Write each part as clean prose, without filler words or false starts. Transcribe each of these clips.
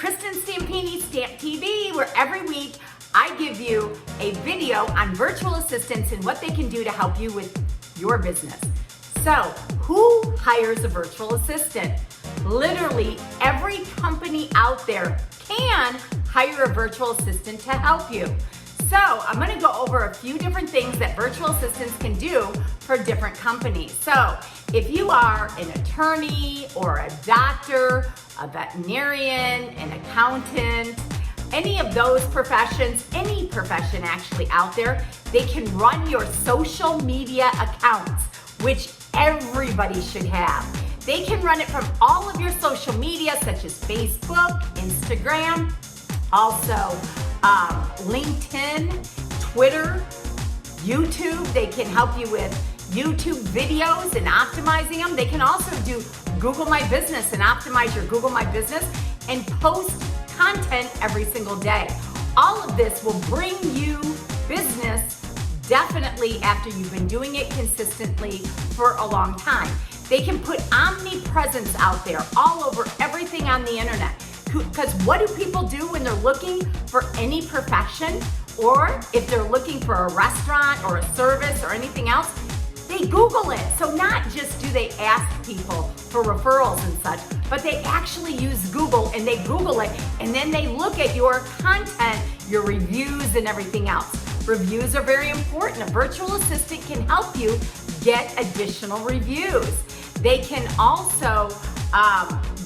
Kristin Stampini, StampTV, where every week I give you a video on virtual assistants and what they can do to help you with your business. So, who hires a virtual assistant? Literally every company out there can hire a virtual assistant to help you. So, I'm going to go over a few different things that virtual assistants can do for different companies. So, if you are an attorney or a doctor, a veterinarian, an accountant, any of those professions, any profession actually out there, they can run your social media accounts, which everybody should have. They can run it from all of your social media, such as Facebook, Instagram, also LinkedIn, Twitter, YouTube. They can help you with YouTube videos and optimizing them. They can also do Google My Business and optimize your Google My Business and post content every single day. All of this will bring you business definitely after you've been doing it consistently for a long time. They can put omnipresence out there all over everything on the internet. Because what do people do when they're looking for any profession, or if they're looking for a restaurant or a service or anything else? They Google it. So not just do they ask people for referrals and such, but they actually use Google and they Google it, and then they look at your content, your reviews and everything else. Reviews are very important. A virtual assistant can help you get additional reviews. They can also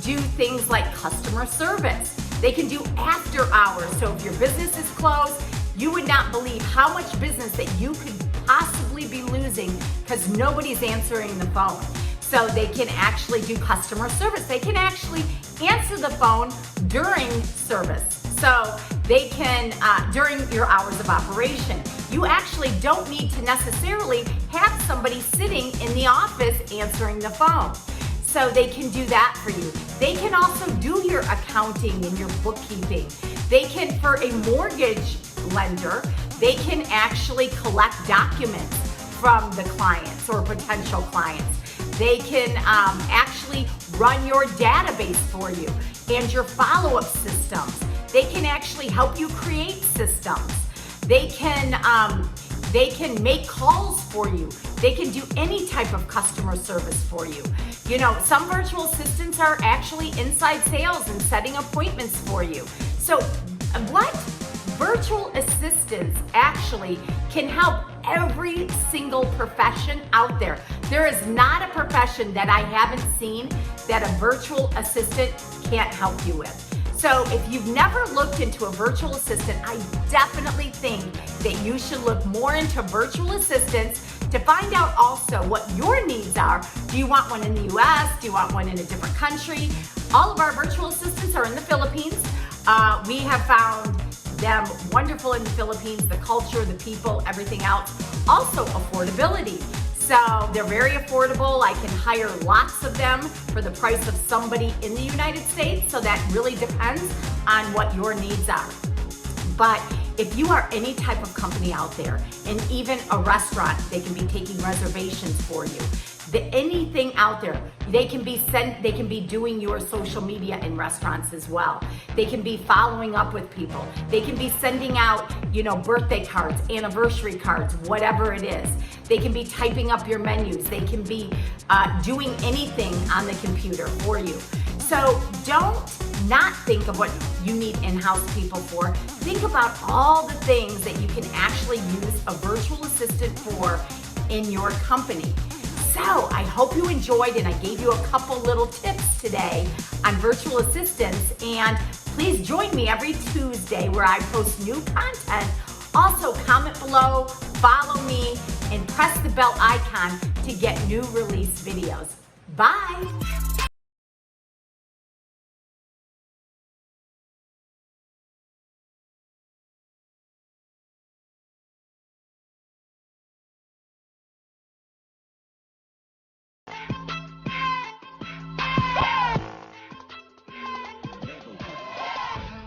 do things like customer service. They can do after hours. So if your business is closed, you would not believe how much business that you could possibly be losing because nobody's answering the phone. So they can actually do customer service. They can actually answer the phone during service. So they can, during your hours of operation. You actually don't need to necessarily have somebody sitting in the office answering the phone. So they can do that for you. They can also do your accounting and your bookkeeping. They can, for a mortgage lender, they can actually collect documents from the clients or potential clients. They can actually run your database for you and your follow-up systems. They can actually help you create systems. They can make calls for you. They can do any type of customer service for you. You know, some virtual assistants are actually inside sales and setting appointments for you. So what virtual assistants actually can help every single profession out there. There is not a profession that I haven't seen that a virtual assistant can't help you with. So if you've never looked into a virtual assistant, I definitely think that you should look more into virtual assistants to find out also what your needs are. Do you want one in the US? Do you want one in a different country? All of our virtual assistants are in the Philippines. We have found them wonderful in the Philippines, the culture, the people, everything else. Also affordability. So they're very affordable. I can hire lots of them for the price of somebody in the United States. So that really depends on what your needs are. But if you are any type of company out there, and even a restaurant, they can be taking reservations for you. Anything out there, they can be doing your social media in restaurants as well. They can be following up with people. They can be sending out, birthday cards, anniversary cards, whatever it is. They can be typing up your menus. They can be doing anything on the computer for you. So don't not think of what you need in-house people for. Think about all the things that you can actually use a virtual assistant for in your company. So I hope you enjoyed, and I gave you a couple little tips today on virtual assistants. And please join me every Tuesday where I post new content. Also, comment below, follow me, and press the bell icon to get new release videos. Bye.